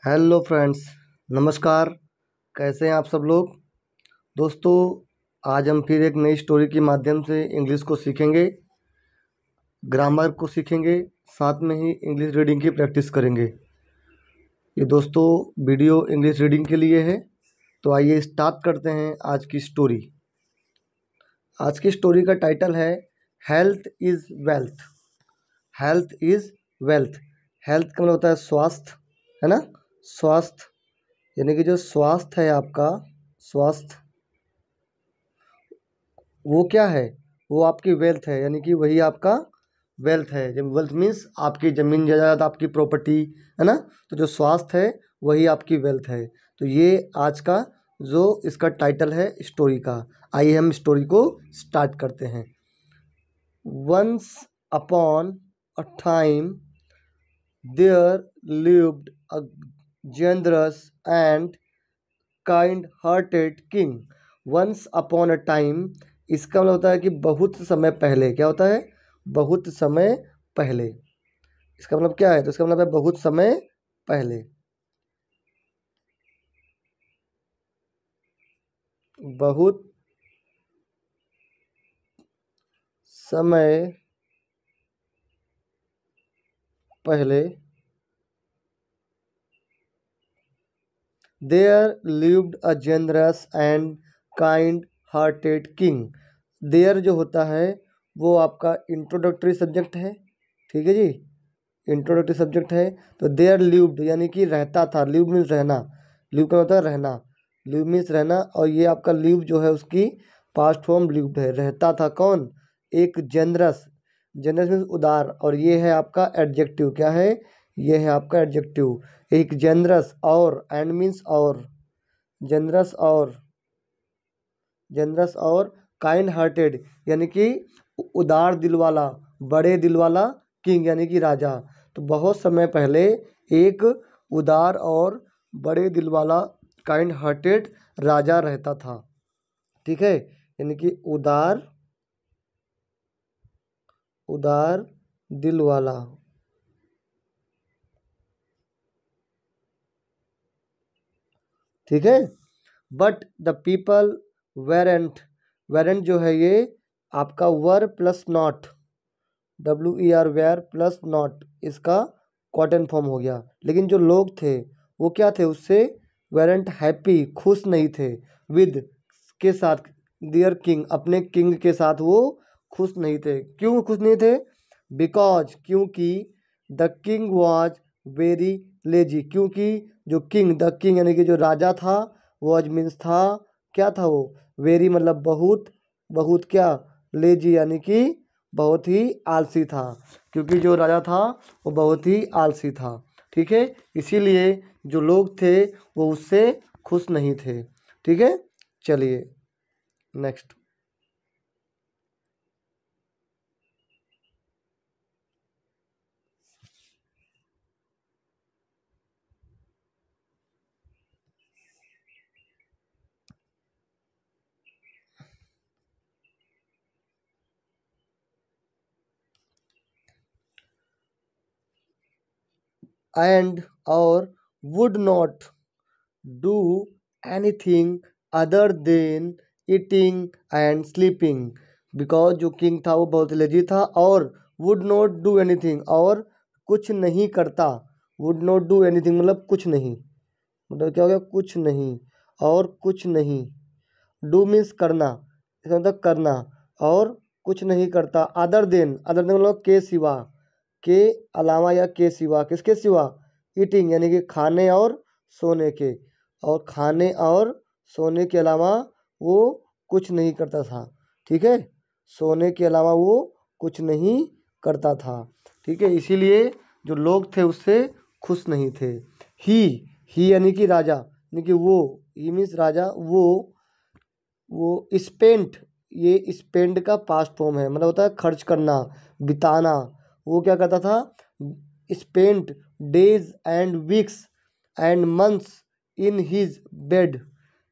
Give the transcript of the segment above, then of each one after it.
Hello friends, नमस्कार। कैसे हैं आप सब लोग। दोस्तों, आज हम फिर एक नई स्टोरी के माध्यम से इंग्लिश को सीखेंगे, ग्रामर को सीखेंगे, साथ में ही इंग्लिश रीडिंग की प्रैक्टिस करेंगे। ये दोस्तों वीडियो इंग्लिश रीडिंग के लिए है। तो आइए स्टार्ट करते हैं आज की स्टोरी। आज की स्टोरी का टाइटल है health is wealth. Health is wealth. Health का मतलब होता है स्वास्थ्य, है ना। स्वास्थ्य यानी कि जो स्वास्थ्य है आपका, स्वास्थ्य वो क्या है, वो आपकी वेल्थ है, यानी कि वही आपका वेल्थ है। जब वेल्थ मीन्स आपकी ज़मीन जायदाद, आपकी प्रॉपर्टी, है ना। तो जो स्वास्थ्य है वही आपकी वेल्थ है। तो ये आज का जो इसका टाइटल है स्टोरी का। आइए हम स्टोरी को स्टार्ट करते हैं। Once upon a time there lived a generous and kind hearted king. Once upon a time, इसका मतलब होता है कि बहुत समय पहले। क्या होता है? बहुत समय पहले। इसका मतलब क्या है? तो इसका मतलब है बहुत समय पहले। बहुत समय पहले there lived a generous and kind hearted king. There जो होता है वो आपका इंट्रोडक्टरी सब्जेक्ट है, ठीक है जी। इंट्रोडक्टरी सब्जेक्ट है। तो देयर लिव्ड यानी कि रहता था। लिव मीन्स रहना। लिव का होता है रहना। लिव मीन्स रहना, और ये आपका लिव जो है उसकी पास्ट फॉर्म लिव्ड है। रहता था कौन? एक जनरस। जनरस मीन्स उदार, और ये है आपका एडजेक्टिव। क्या है? ये है आपका एडजेक्टिव। एक जनरस और एंड मीन्स और, जनरस और, जनरस और काइंड हार्टेड यानी कि उदार दिल वाला, बड़े दिल वाला, किंग यानी कि राजा। तो बहुत समय पहले एक उदार और बड़े दिल वाला काइंड हार्टेड राजा रहता था, ठीक है। यानी कि उदार, उदार दिल वाला, ठीक है। But the people weren't, weren't जो है ये आपका were plus not, WER were plus not, इसका कॉटन फॉर्म हो गया। लेकिन जो लोग थे वो क्या थे? उससे वेरेंट हैप्पी, खुश नहीं थे। विद के साथ, डियर किंग, अपने किंग के साथ वो खुश नहीं थे। क्यों खुश नहीं थे? बिकॉज, क्योंकि the king was very lazy, क्योंकि जो किंग, द किंग यानी कि जो राजा था, वॉज मीन्स था, क्या था वो? वेरी मतलब बहुत, बहुत क्या? लेजी यानी कि बहुत ही आलसी था। क्योंकि जो राजा था वो बहुत ही आलसी था, ठीक है। इसीलिए जो लोग थे वो उससे खुश नहीं थे, ठीक है। चलिए नेक्स्ट। एंड और would not do anything other than eating and sleeping. Because जो किंग था वो बहुत लेजी था, और वुड नॉट डू एनीथिंग, और कुछ नहीं करता। वुड नॉट डू एनीथिंग मतलब कुछ नहीं, मतलब क्या हो गया? कुछ नहीं और कुछ नहीं। डू मीन्स करना, इसका मतलब करना, और कुछ नहीं करता। अदर देन मतलब के सिवा, के अलावा या के सिवा। किसके सिवा? ईटिंग यानी कि खाने और सोने के, और खाने और सोने के अलावा वो कुछ नहीं करता था, ठीक है। सोने के अलावा वो कुछ नहीं करता था, ठीक है। इसीलिए जो लोग थे उससे खुश नहीं थे। ही ही यानी कि राजा, यानी कि वो, ही मीन्स राजा। वो स्पेंट, ये स्पेंड का पास्ट फॉर्म है, मतलब होता है खर्च करना, बिताना। वो क्या करता था? Spent days and weeks and months in his bed.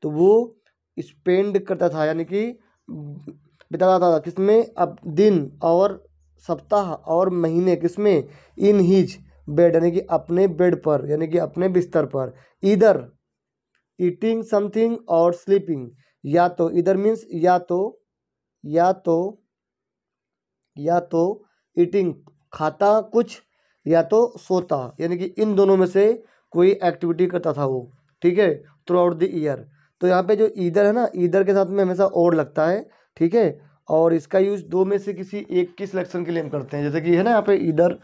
तो वो स्पेंड करता था यानी कि बिताता था किसमें? अब दिन और सप्ताह और महीने किसमें? इन हिज बेड यानी कि अपने बेड पर, यानी कि अपने बिस्तर पर। इधर ईटिंग समथिंग और स्लीपिंग, या तो इधर मीन्स या तो या तो ईटिंग खाता कुछ, या तो सोता, यानी कि इन दोनों में से कोई एक्टिविटी करता था वो, ठीक है, थ्रू आउट द ईयर। तो यहाँ पे जो ईदर है ना, ईदर के साथ में हमेशा और लगता है, ठीक है, और इसका यूज दो में से किसी एक की सिलेक्शन के लिए हम करते हैं, जैसे कि है ना यहाँ पे ईदर,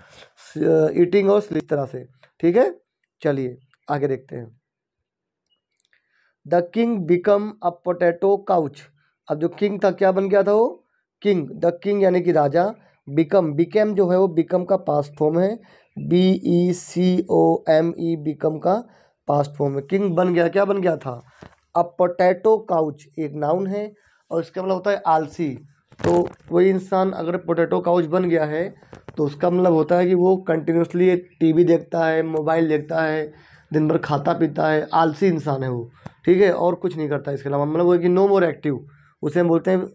ईटिंग और स्लीप तरह से, ठीक है। चलिए आगे देखते हैं। The king become a potato couch. अब जो किंग था क्या बन गया था वो, किंग, द किंग यानी कि राजा, बिकम, बिकेम जो है वो बिकम का पास्ट फॉर्म है, BECOME, बिकम का पास्ट फॉर्म है। किंग बन गया, क्या बन गया था, अ पोटैटो काउच एक नाउन है, और इसका मतलब होता है आलसी। तो वही इंसान अगर पोटैटो काउच बन गया है तो उसका मतलब होता है कि वो कंटिन्यूसली टीवी देखता है, मोबाइल देखता है, दिन भर खाता पीता है, आलसी इंसान है वो, ठीक है, और कुछ नहीं करता इसके अलावा, मतलब वो है कि नो मोर एक्टिव, उसे हम बोलते हैं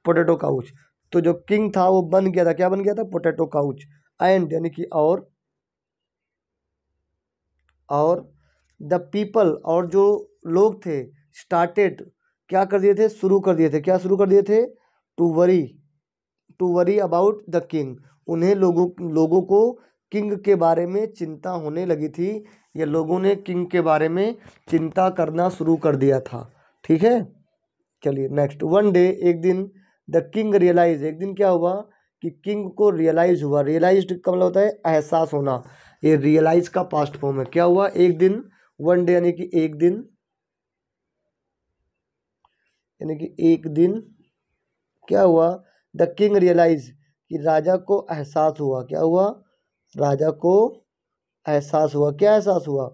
पोटैटो काउच। तो जो किंग था वो बन गया था, क्या बन गया था, पोटैटो काउच। एंड यानी कि और द पीपल, और जो लोग थे, स्टार्टेड, क्या कर दिए थे, शुरू कर दिए थे, क्या शुरू कर दिए थे, to worry about the king, उन्हें लोगों को किंग के बारे में चिंता होने लगी थी, या लोगों ने किंग के बारे में चिंता करना शुरू कर दिया था, ठीक है। चलिए नेक्स्ट, वन डे, एक दिन, द किंग रियलाइज, एक दिन क्या हुआ कि किंग को रियलाइज हुआ, रियलाइज का मतलब होता है एहसास होना, ये रियलाइज का पास्ट फॉर्म है। क्या हुआ, एक दिन, वन डे यानी कि एक दिन, यानी कि एक दिन क्या हुआ, द किंग रियलाइज, कि राजा को एहसास हुआ, क्या हुआ, राजा को एहसास हुआ, क्या एहसास हुआ,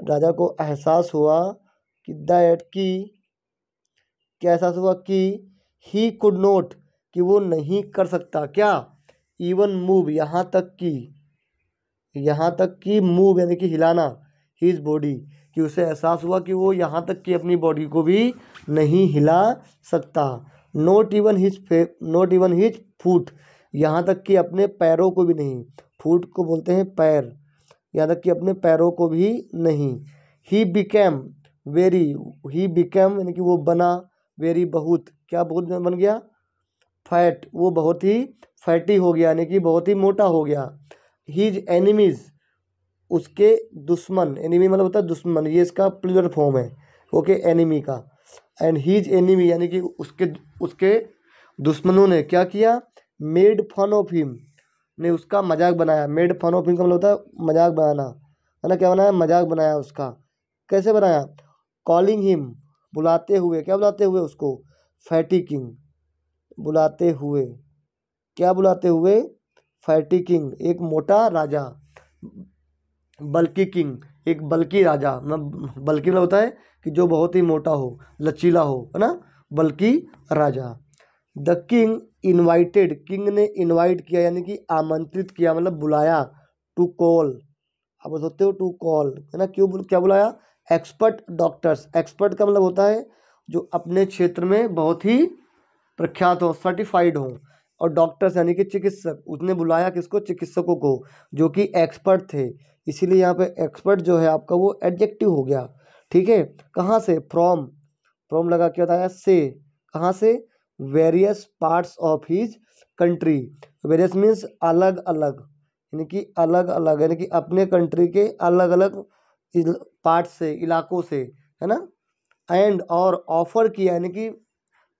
राजा को एहसास हुआ कि दैट की, क्या एहसास हुआ कि ही कुड नोट, कि वो नहीं कर सकता, क्या, इवन मूव, यहाँ तक कि मूव यानी कि हिलाना, हिज बॉडी, कि उसे एहसास हुआ कि वो यहाँ तक कि अपनी बॉडी को भी नहीं हिला सकता। नॉट इवन हिज फुट, यहाँ तक कि अपने पैरों को भी नहीं, फुट को बोलते हैं पैर, यहाँ तक कि अपने पैरों को भी नहीं। He became very, he became यानी कि वो बना, वेरी बहुत, क्या बहुत बन गया, फैट, वो बहुत ही फैटी हो गया, यानी कि बहुत ही मोटा हो गया। हीज एनिमीज, उसके दुश्मन, एनिमी मतलब होता है दुश्मन, ये इसका प्लूरल फॉर्म है, ओके, एनिमी का। एंड हीज एनिमी यानी कि उसके उसके दुश्मनों ने क्या किया, मेड फन ऑफ हिम, ने उसका मजाक बनाया, मेड फन ऑफ हिम का मतलब होता है मजाक बनाना, है ना, क्या बनाया, मजाक बनाया उसका, कैसे बनाया, कॉलिंग हिम, बुलाते हुए, क्या बुलाते हुए उसको, फैटी किंग, बुलाते हुए, क्या बुलाते हुए, फैटी किंग, एक मोटा राजा, बल्कि किंग, एक बल्कि राजा, मतलब बल्कि मतलब होता है कि जो बहुत ही मोटा हो, लचीला हो, है ना, बल्कि राजा। द किंग इनवाइटेड, किंग ने इनवाइट किया यानी कि आमंत्रित किया, मतलब बुलाया, टू कॉल, आप बोल सकते हो टू कॉल, है ना, क्यों, क्या बुलाया, एक्सपर्ट डॉक्टर्स, एक्सपर्ट का मतलब होता है जो अपने क्षेत्र में बहुत ही प्रख्यात हो, सर्टिफाइड हो, और डॉक्टर्स यानी कि चिकित्सक, उसने बुलाया किसको, चिकित्सकों को, जो कि एक्सपर्ट थे, इसीलिए यहाँ पे एक्सपर्ट जो है आपका वो एडजेक्टिव हो गया, ठीक है। कहाँ से, फ्रॉम लगा के बताया, से, कहाँ से, various parts of his country, various means अलग अलग, यानी कि अलग अलग, यानी कि अपने कंट्री के अलग अलग पार्ट से, इलाकों से, है ना। एंड और ऑफर किया यानी कि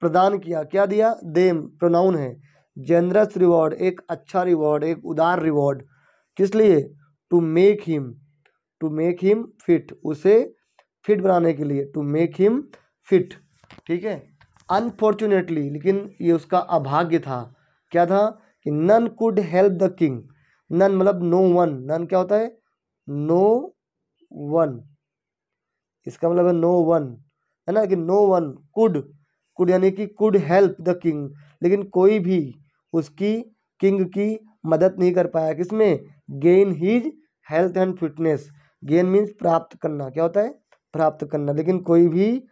प्रदान किया, क्या दिया, देम प्रोनाउन है, जेनरस रिवॉर्ड, एक अच्छा रिवॉर्ड, एक उदार रिवॉर्ड, किस लिए, टू मेक हिम, फिट, उसे फिट बनाने के लिए, टू मेक हिम फिट, ठीक है। अनफॉर्चुनेटली, लेकिन ये उसका अभाग्य था, क्या था, कि none could help the king, none मतलब नो वन, नन क्या होता है, नो वन, इसका मतलब है नो वन, है ना, कि नो वन कुड यानी कि कुड हेल्प द किंग, लेकिन कोई भी उसकी, किंग की मदद नहीं कर पाया, किसमें, gain his health and fitness, gain means प्राप्त करना, क्या होता है, प्राप्त करना, लेकिन कोई भी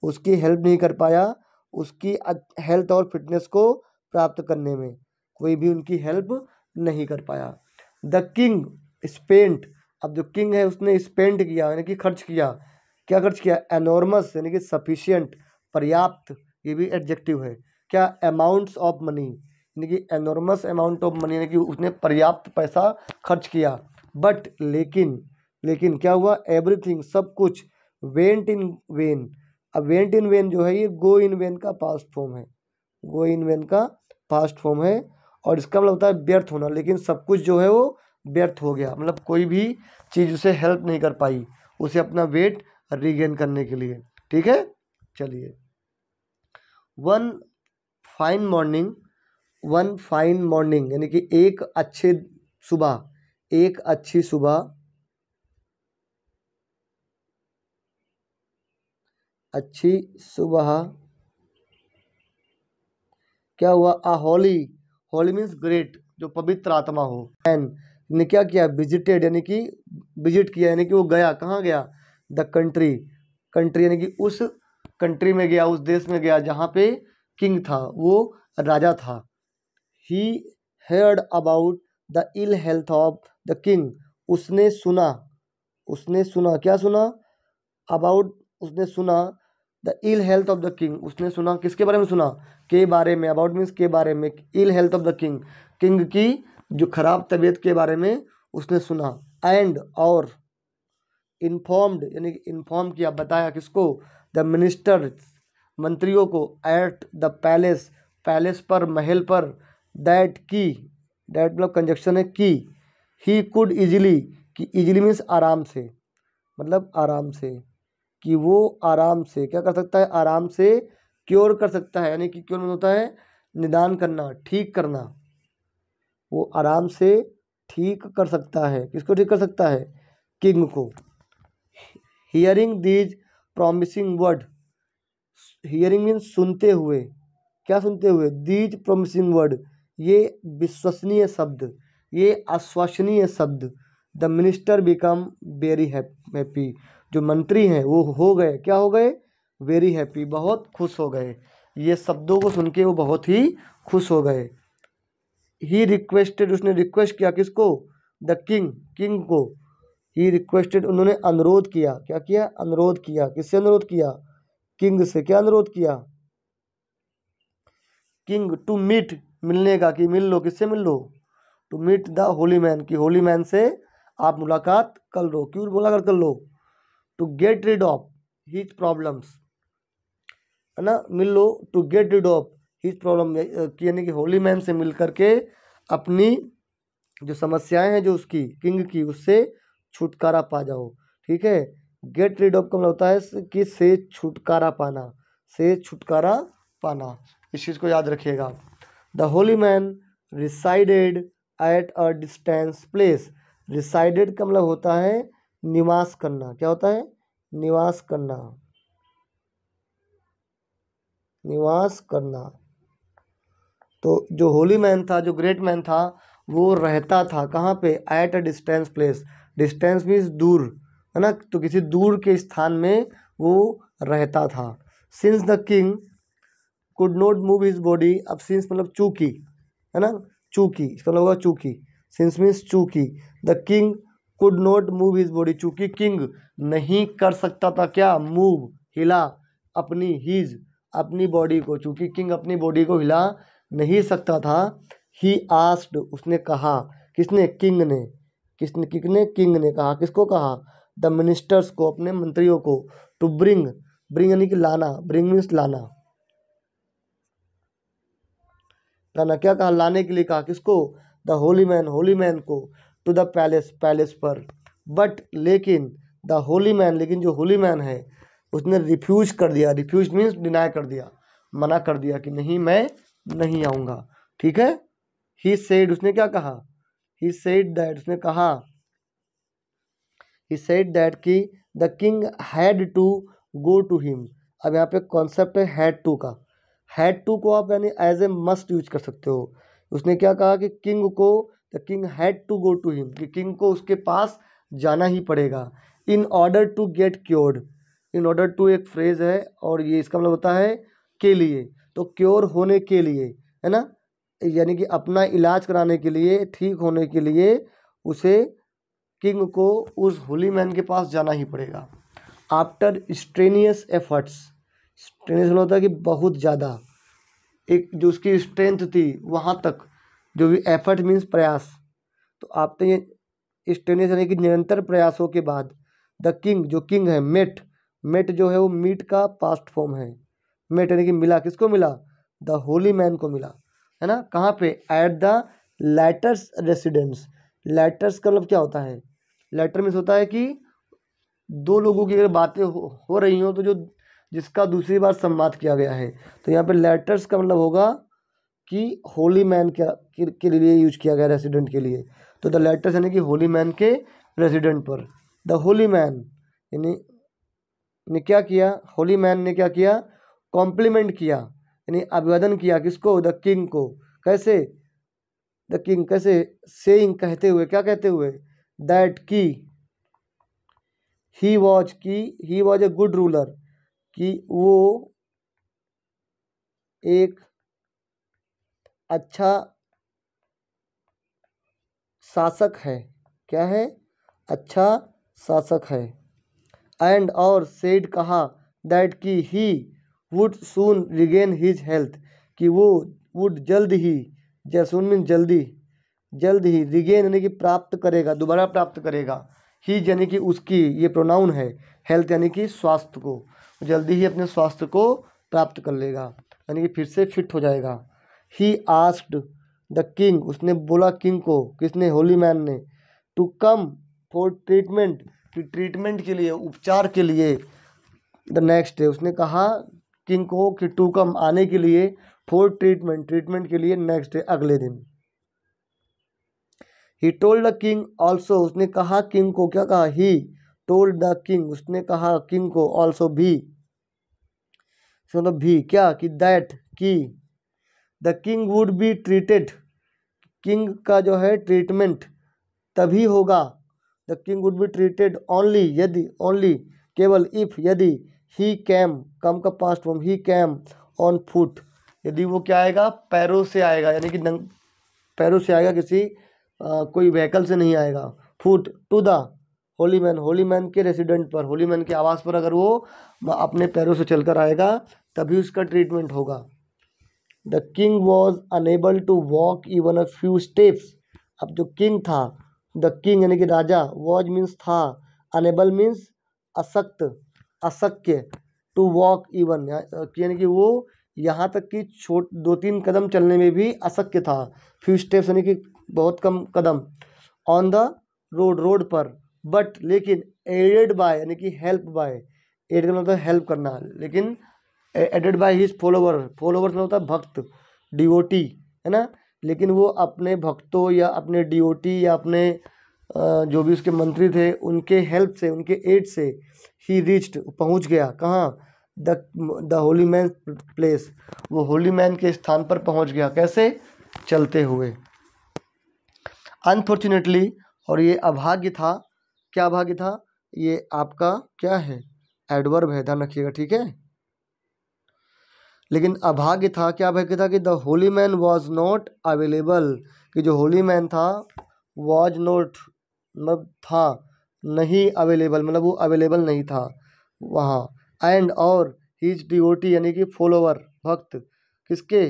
उसकी हेल्प नहीं कर पाया, उसकी हेल्थ और फिटनेस को प्राप्त करने में कोई भी उनकी हेल्प नहीं कर पाया। द किंग स्पेंट, अब जो किंग है उसने स्पेंड किया यानी कि खर्च किया, क्या खर्च किया, एनॉर्मस यानी कि सफिशिएंट, पर्याप्त, ये भी एडजेक्टिव है, क्या, अमाउंट्स ऑफ मनी, यानी कि एनॉर्मस अमाउंट ऑफ मनी यानी कि उसने पर्याप्त पैसा खर्च किया। बट लेकिन क्या हुआ, एवरीथिंग सब कुछ, वेंट इन वेन। अब वेंट इन वेन जो है ये गो इन वेन का पास्ट फॉर्म है, गो इन वेन का पास्ट फॉर्म है, और इसका मतलब होता है व्यर्थ होना, लेकिन सब कुछ जो है वो व्यर्थ हो गया, मतलब कोई भी चीज़ उसे हेल्प नहीं कर पाई उसे अपना वेट रीगेन करने के लिए। ठीक है, चलिए। One fine morning, one fine morning यानी कि एक अच्छे सुबह, एक अच्छी सुबह, अच्छी सुबह, क्या हुआ, अ होली, होली मीन्स ग्रेट, जो पवित्र आत्मा हो, एंड ने क्या किया, विजिटेड यानी कि विजिट किया यानी कि वो गया, कहाँ गया, द कंट्री, कंट्री यानी कि उस कंट्री में गया, उस देश में गया जहाँ पे किंग था, वो राजा था। He heard about the ill health of the king, उसने सुना, उसने सुना, क्या सुना, अबाउट, उसने सुना, the ill health of the king, उसने सुना, किसके बारे में सुना, के बारे में, अबाउट मीन्स के बारे में, ill health of the king, king की जो खराब तबीयत के बारे में उसने सुना, एंड और, इन्फॉर्म्ड यानी कि इन्फॉर्म किया, बताया किसको, द मिनिस्टर, मंत्रियों को, एट द पैलेस, पैलेस पर, महल पर, दैट की, दैट मतलब कंजक्शन है की, ही कुड इजिली, कि इजिली मीन्स आराम से, मतलब आराम से, कि वो आराम से क्या कर सकता है, आराम से क्योर कर सकता है, यानी कि क्योर मतलब होता है निदान करना, ठीक करना, वो आराम से ठीक कर सकता है, किसको ठीक कर सकता है, किंग को। Hearing these promising word, hearing means सुनते हुए, क्या सुनते हुए, दीज प्रॉमिसिंग वर्ड, ये विश्वसनीय शब्द, ये आश्वसनीय शब्द, the minister become very happy, जो मंत्री हैं वो हो गए, क्या हो गए, वेरी हैप्पी, बहुत खुश हो गए, ये शब्दों को सुन के वो बहुत ही खुश हो गए। ही रिक्वेस्टेड, उसने रिक्वेस्ट किया किसको, द किंग, किंग को, ही रिक्वेस्टेड, उन्होंने अनुरोध किया, क्या किया, अनुरोध किया, किससे अनुरोध किया, किंग से, क्या अनुरोध किया, किंग, टू मीट, मिलने का, कि मिल लो, किससे मिल लो, to meet the holy man, की होली मैन से आप मुलाकात कर लो, क्यों मुलाकात कर लो, to get rid of his problems, है ना, मिल लो, to get rid of his problem, यानी कि होली मैन से मिल करके अपनी जो समस्याएं हैं जो उसकी किंग की, उससे छुटकारा पा जाओ। ठीक है, गेट रिड ऑफ का मतलब होता है कि से छुटकारा पाना, से छुटकारा पाना, इस चीज़ को याद रखिएगा। The holy man resided at a distance place, resided का मतलब होता है निवास करना, क्या होता है, निवास करना, निवास करना। तो जो होली मैन था, जो ग्रेट मैन था, वो रहता था कहाँ पे, at a distance place, distance means दूर, है ना, तो किसी दूर के स्थान में वो रहता था। Since the king could not move his body, अब सिंस मतलब चूंकि, है ना, चूंकि, इसका मतलब होगा चूंकि, सिंस मीन्स चूंकि, the king could not move his body, चूंकि किंग नहीं कर सकता था, क्या, मूव, हिला, अपनी हिज, अपनी बॉडी को, चूंकि किंग अपनी बॉडी को हिला नहीं सकता था, ही आस्क्ड, उसने कहा, किसने, किंग ने, किसने, किसने, किंग ने कहा, किसको कहा, द मिनिस्टर्स को, अपने मंत्रियों को, टू ब्रिंग, ब्रिंग यानी कि लाना, ब्रिंग मीन्स लाना, लाना, क्या कहा, लाने के लिए कहा, किसको, द होली मैन को, टू द पैलेस, पैलेस पर, बट लेकिन, द होली मैन, लेकिन जो होली मैन है उसने रिफ्यूज कर दिया, रिफ्यूज मीन्स डिनाई कर दिया, मना कर दिया कि नहीं मैं नहीं आऊँगा। ठीक है, ही सेड, उसने क्या कहा, ही सेड दैट, उसने कहा, ही सेड दैट कि the king had to go to him, अब यहाँ पे कॉन्सेप्ट है हैड टू का, हैड टू को आप यानी एज ए मस्ट यूज कर सकते हो। उसने क्या कहा कि किंग को, the king had to go to him, कि किंग को उसके पास जाना ही पड़ेगा, in order to get cured, in order to एक फ्रेज है और ये इसका मतलब होता है के लिए, तो क्योर होने के लिए, है ना, यानी कि अपना इलाज कराने के लिए, ठीक होने के लिए उसे किंग को उस होली मैन के पास जाना ही पड़ेगा। आफ्टर स्ट्रेनियस एफर्ट्स, स्ट्रेनियस होता है कि बहुत ज़्यादा, एक जो उसकी स्ट्रेंथ थी वहाँ तक, जो भी एफर्ट मीन्स प्रयास, तो आपने ये स्ट्रेनियस यानी कि निरंतर प्रयासों के बाद द किंग, जो किंग है, मेट, मेट जो है वो मीट का पास्ट फॉर्म है, मेट यानी कि मिला, किसको मिला, द होली मैन को मिला, है ना। कहाँ पे, at the letters residence. Letters का मतलब क्या होता है, लेटर मीन्स होता है कि दो लोगों की अगर बातें हो रही हो तो जो जिसका दूसरी बार संवाद किया गया है, तो यहाँ पे लेटर्स का मतलब होगा कि होली मैन के लिए यूज किया गया, रेसिडेंट के लिए। तो द लेटर्स यानी कि होली मैन के रेसिडेंट पर। द होली मैन यानी ने क्या किया, होली मैन ने क्या किया, कॉम्प्लीमेंट किया यानी अभिवादन किया, किसको, द किंग को। कैसे, द किंग कैसे, सेइंग कहते हुए, क्या कहते हुए, दैट की he was a good ruler, कि वो एक अच्छा शासक है, क्या है, अच्छा शासक है। एंड और सेड कहा, दैट कि he would soon regain his health, कि वो वुड जल्द ही, जैसून मीन जल्दी, जल्द ही, रिगेन यानी कि प्राप्त करेगा, दोबारा प्राप्त करेगा, ही यानी कि उसकी, ये प्रोनाउन है, हेल्थ यानी कि स्वास्थ्य को, जल्दी ही अपने स्वास्थ्य को प्राप्त कर लेगा, यानी कि फिर से फिट हो जाएगा। ही आस्क्ड द किंग, उसने बोला किंग को, किसने, होली मैन ने, टू कम फॉर ट्रीटमेंट, कि ट्रीटमेंट के लिए, उपचार के लिए, द नेक्स्ट डे, उसने कहा किंग को कि टू कम, आने के लिए, फॉर ट्रीटमेंट, ट्रीटमेंट के लिए, नेक्स्ट डे, अगले दिन। He told the king also, उसने कहा किंग को, क्या कहा, ही टोल्ड द किंग, उसने कहा किंग को, ऑल्सो भी, मतलब भी क्या, कि दैट कि the king would be treated, king का जो है ट्रीटमेंट तभी होगा, the king would be treated only, यदि, ओनली केवल, इफ यदि, ही कैम, कम का past form, he cam on foot, यदि वो क्या आएगा, पैरों से आएगा, यानी कि पैरों से आएगा, किसी कोई व्हीकल से नहीं आएगा, foot to the holy man, holy man के रेसिडेंट पर, होली मैन के आवास पर अगर वो अपने पैरों से चलकर आएगा तभी उसका ट्रीटमेंट होगा। The king was unable to walk even a few steps, अब जो किंग था, द किंग यानी कि राजा, वॉज मीन्स था, अनेबल मीन्स अशक्त, अशक्य, टू वॉक इवन यानी कि वो यहाँ तक कि छोट 2-3 कदम चलने में भी अशक्य था, फ्यू स्टेप्स यानी कि बहुत कम कदम, ऑन द रोड, रोड पर, बट लेकिन, एडेड बाय यानी कि हेल्प बाय, एड का मतलब हेल्प करना, लेकिन aided by his follower, followers में होता है भक्त, डिवोटी, है ना, लेकिन वो अपने भक्तों या अपने डिवोटी या अपने जो भी उसके मंत्री थे उनके हेल्प से, उनके एड से, ही रीच्ड, पहुंच गया, कहाँ, the the holy man place, वो होली मैन के स्थान पर पहुंच गया, कैसे, चलते हुए। अनफॉर्चुनेटली, और ये अभाग्य था, क्या अभाग्य था, ये आपका क्या है, एडवर्ब है, ध्यान रखिएगा, ठीक है। लेकिन अभाग्य था, क्या अभाग्य था, कि the holy man was not available, कि जो होली मैन था, वॉज नॉट मतलब था, नहीं अवेलेबल मतलब वो अवेलेबल नहीं था वहाँ, एंड और हिज डिवोटी यानी कि फॉलोवर, भक्त, किसके,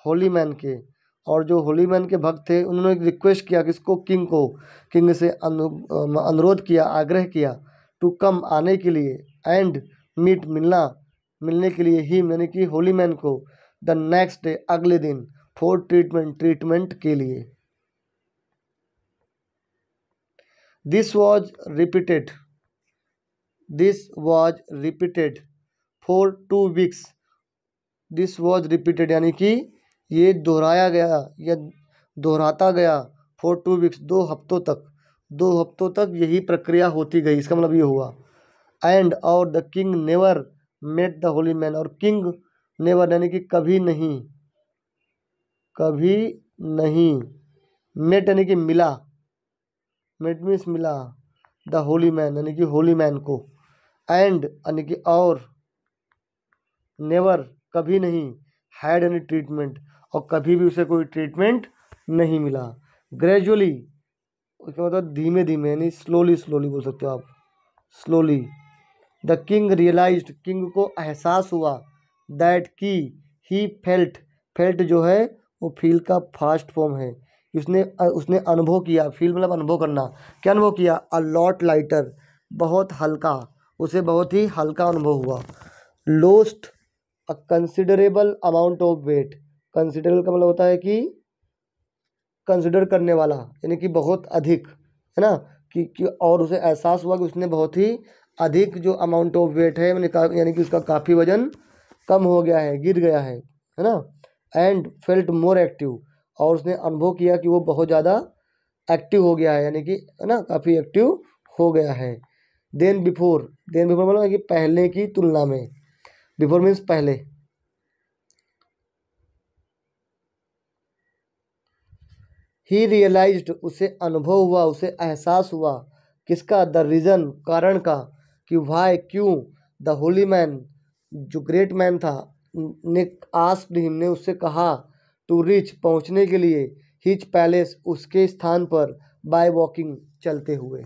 होली मैन के, और जो होली मैन के भक्त थे उन्होंने रिक्वेस्ट किया, किसको, किंग को, किंग से अनुरोध किया, आग्रह किया, टू कम, आने के लिए, एंड मीट, मिलना, मिलने के लिए, ही यानी कि होली मैन को, द नेक्स्ट डे, अगले दिन, फॉर ट्रीटमेंट, ट्रीटमेंट के लिए। This was repeated, this was repeated for 2 weeks, this was repeated यानी कि ये दोहराया गया या दोहराता गया, फॉर 2 वीक्स, 2 हफ्तों तक, 2 हफ्तों तक यही प्रक्रिया होती गई, इसका मतलब ये हुआ। एंड और the king never met the holy man, और किंग नेवर यानी कि कभी नहीं, कभी नहीं, मेट यानी कि मिला, मेट मीन्स मिला, द होली मैन यानी कि होली मैन को, एंड यानी कि और, नेवर कभी नहीं, हैड एनी ट्रीटमेंट, और कभी भी उसे कोई ट्रीटमेंट नहीं मिला। ग्रेजुअली उसका मतलब धीमे धीमे, यानी स्लोली स्लोली बोल सकते हो आप, slowly. The king realised, king को एहसास हुआ, दैट की ही फेल्ट, फेल्ट जो है वो फील का फास्ट फॉर्म है। उसने उसने अनुभव किया, फील मतलब अनुभव करना। क्या अनुभव किया? अ लॉट लाइटर, बहुत हल्का, उसे बहुत ही हल्का अनुभव हुआ। Lost a considerable amount of weight, considerable का मतलब होता है कि कंसिडर करने वाला, यानी कि बहुत अधिक, है ना, कि और उसे एहसास हुआ कि उसने बहुत ही अधिक जो अमाउंट ऑफ वेट है, यानी कि उसका काफ़ी वजन कम हो गया है, गिर गया है ना। एंड फेल्ट मोर एक्टिव, और उसने अनुभव किया कि वो बहुत ज़्यादा एक्टिव हो गया है, यानी कि, है ना, काफ़ी एक्टिव हो गया है। देन बिफोर, देन बिफोर मतलब कि पहले की तुलना में, बिफोर मीन्स पहले। ही रियलाइज्ड, उसे अनुभव हुआ, उसे एहसास हुआ, किसका? द रीज़न, कारण का, कि वाई, क्यों। द होली मैन, जो ग्रेट मैन था, ने आस्क्ड हिम, ने उससे कहा, टू रीच, पहुंचने के लिए, हिज पैलेस, उसके स्थान पर, बाय वॉकिंग, चलते हुए।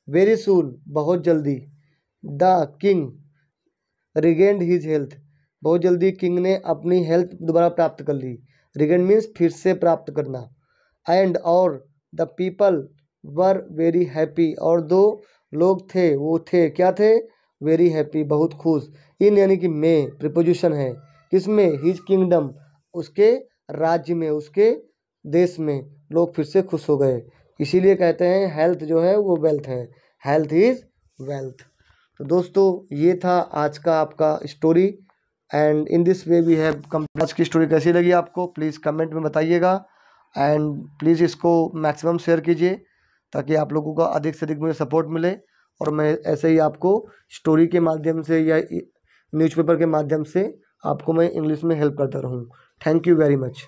वेरी सून, बहुत जल्दी। The king regained his health, बहुत जल्दी किंग ने अपनी हेल्थ दोबारा प्राप्त कर ली। रिगेन मीन्स फिर से प्राप्त करना। एंड और the people were very happy, और दो लोग थे, वो थे, क्या थे? वेरी हैप्पी, बहुत खुश। इन यानी कि में प्रिपोजिशन है, किसमें? हिज किंगडम, उसके राज्य में, उसके देश में लोग फिर से खुश हो गए। इसीलिए कहते हैं हेल्थ जो है वो वेल्थ है, हेल्थ इज वेल्थ। तो दोस्तों ये था आज का आपका story, and in this way we have complete. आज की स्टोरी कैसी लगी आपको प्लीज़ कमेंट में बताइएगा, एंड प्लीज़ इसको मैक्सिमम शेयर कीजिए ताकि आप लोगों का अधिक से अधिक मुझे सपोर्ट मिले, और मैं ऐसे ही आपको स्टोरी के माध्यम से या न्यूज़पेपर के माध्यम से आपको मैं इंग्लिश में हेल्प करता रहूँ। Thank you very much.